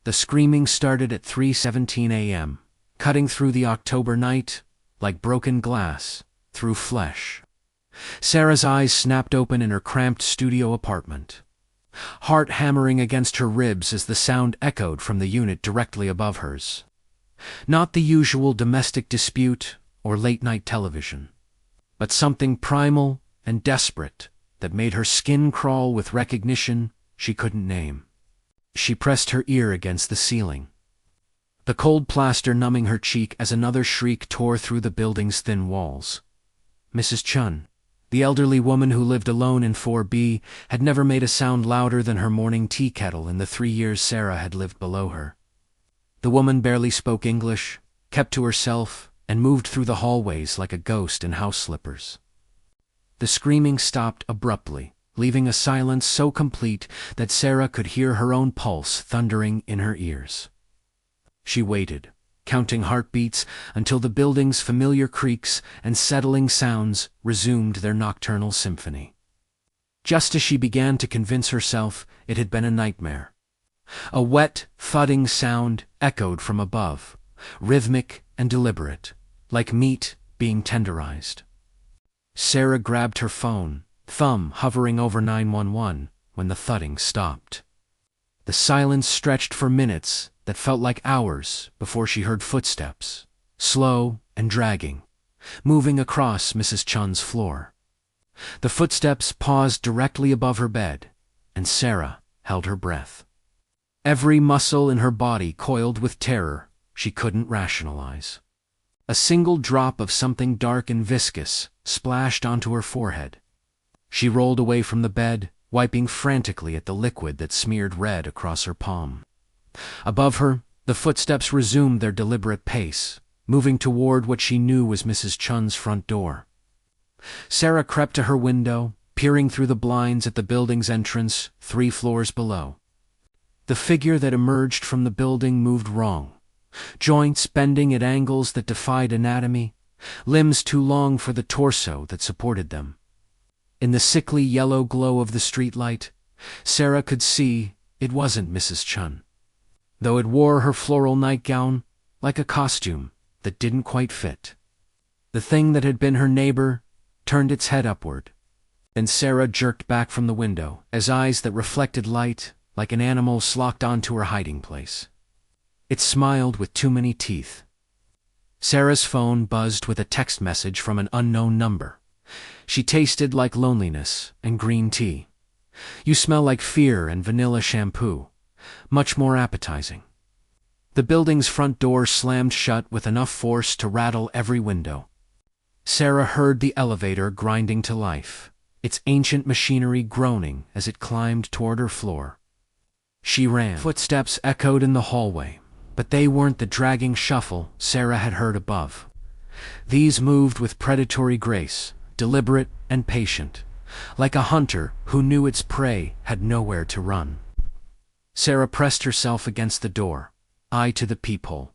The screaming started at 3:17 a.m., cutting through the October night like broken glass through flesh. Sarah's eyes snapped open in her cramped studio apartment, heart hammering against her ribs as the sound echoed from the unit directly above hers. Not the usual domestic dispute or late-night television, but something primal and desperate that made her skin crawl with recognition she couldn't name. She pressed her ear against the ceiling, the cold plaster numbing her cheek as another shriek tore through the building's thin walls. Mrs. Chen, the elderly woman who lived alone in 4B, had never made a sound louder than her morning tea kettle in the 3 years Sarah had lived below her. The woman barely spoke English, kept to herself, and moved through the hallways like a ghost in house slippers. The screaming stopped abruptly, leaving a silence so complete that Sarah could hear her own pulse thundering in her ears. She waited, counting heartbeats until the building's familiar creaks and settling sounds resumed their nocturnal symphony. Just as she began to convince herself it had been a nightmare, a wet, thudding sound echoed from above, rhythmic and deliberate, like meat being tenderized. Sarah grabbed her phone, thumb hovering over 911, when the thudding stopped. The silence stretched for minutes that felt like hours before she heard footsteps, slow and dragging, moving across Mrs. Chen's floor. The footsteps paused directly above her bed, and Sarah held her breath. Every muscle in her body coiled with terror she couldn't rationalize. A single drop of something dark and viscous splashed onto her forehead. She rolled away from the bed, wiping frantically at the liquid that smeared red across her palm. Above her, the footsteps resumed their deliberate pace, moving toward what she knew was Mrs. Chen's front door. Sarah crept to her window, peering through the blinds at the building's entrance 3 floors below. The figure that emerged from the building moved wrong, joints bending at angles that defied anatomy, limbs too long for the torso that supported them. In the sickly yellow glow of the streetlight, Sarah could see it wasn't Mrs. Chen, though it wore her floral nightgown like a costume that didn't quite fit. The thing that had been her neighbor turned its head upward, and Sarah jerked back from the window as eyes that reflected light like an animal's locked onto her hiding place. It smiled with too many teeth. Sarah's phone buzzed with a text message from an unknown number. She tasted like loneliness and green tea. "You smell like fear and vanilla shampoo. Much more appetizing." The building's front door slammed shut with enough force to rattle every window. Sarah heard the elevator grinding to life, its ancient machinery groaning as it climbed toward her floor. She ran. Footsteps echoed in the hallway, but they weren't the dragging shuffle Sarah had heard above. These moved with predatory grace, deliberate and patient, like a hunter who knew its prey had nowhere to run. Sarah pressed herself against the door, eye to the peephole,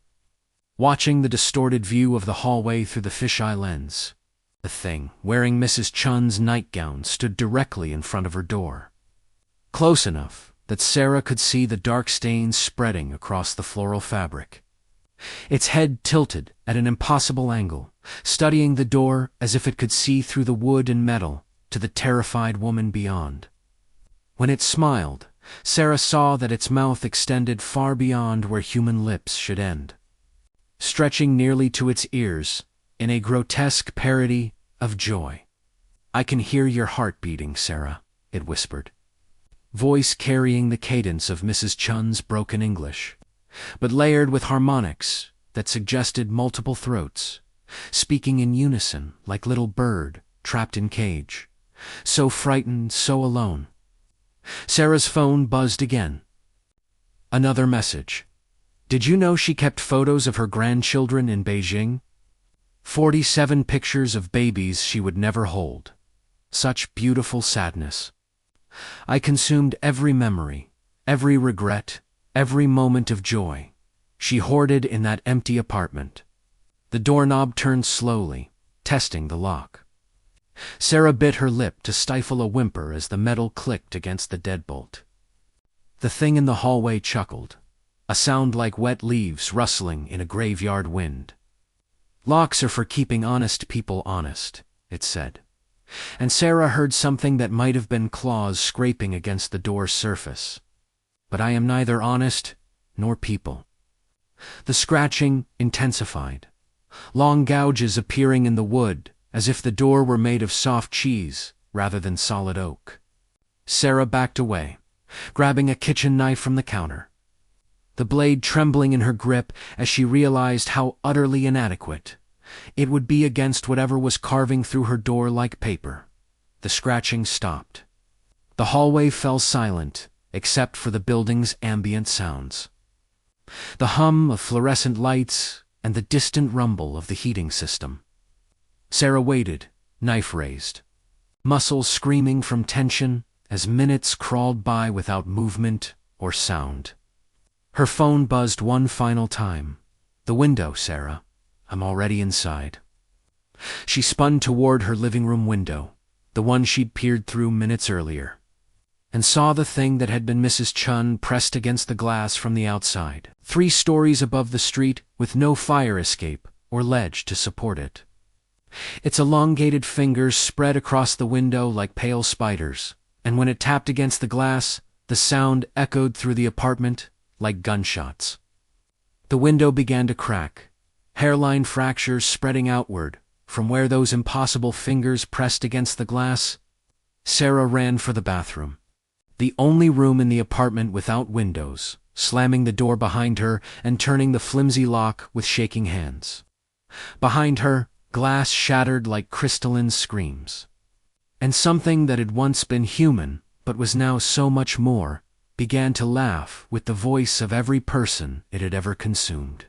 watching the distorted view of the hallway through the fisheye lens. The thing, wearing Mrs. Chen's nightgown, stood directly in front of her door, close enough that Sarah could see the dark stains spreading across the floral fabric. Its head tilted at an impossible angle, studying the door as if it could see through the wood and metal to the terrified woman beyond. When it smiled, Sarah saw that its mouth extended far beyond where human lips should end, stretching nearly to its ears in a grotesque parody of joy. "I can hear your heart beating, Sarah," it whispered, voice carrying the cadence of Mrs. Chen's broken English, but layered with harmonics that suggested multiple throats, speaking in unison like little bird trapped in cage, so frightened, so alone. Sarah's phone buzzed again. Another message. Did you know she kept photos of her grandchildren in Beijing? 47 pictures of babies she would never hold. Such beautiful sadness. I consumed every memory, every regret, every moment of joy she hoarded in that empty apartment. The doorknob turned slowly, testing the lock. Sarah bit her lip to stifle a whimper as the metal clicked against the deadbolt. The thing in the hallway chuckled, a sound like wet leaves rustling in a graveyard wind. "Locks are for keeping honest people honest," it said. And Sarah heard something that might have been claws scraping against the door's surface. "But I am neither honest nor people." The scratching intensified, long gouges appearing in the wood, as if the door were made of soft cheese rather than solid oak. Sarah backed away, grabbing a kitchen knife from the counter, the blade trembling in her grip as she realized how utterly inadequate it would be against whatever was carving through her door like paper. The scratching stopped. The hallway fell silent, except for the building's ambient sounds. The hum of fluorescent lights and the distant rumble of the heating system. Sarah waited, knife raised, muscles screaming from tension as minutes crawled by without movement or sound. Her phone buzzed one final time. "The window, Sarah. I'm already inside." She spun toward her living room window, the one she'd peered through minutes earlier, and saw the thing that had been Mrs. Chen pressed against the glass from the outside, 3 stories above the street with no fire escape or ledge to support it. Its elongated fingers spread across the window like pale spiders, and when it tapped against the glass, the sound echoed through the apartment like gunshots. The window began to crack, hairline fractures spreading outward from where those impossible fingers pressed against the glass. Sarah ran for the bathroom, the only room in the apartment without windows, slamming the door behind her and turning the flimsy lock with shaking hands. Behind her, glass shattered like crystalline screams. And something that had once been human, but was now so much more, began to laugh with the voice of every person it had ever consumed.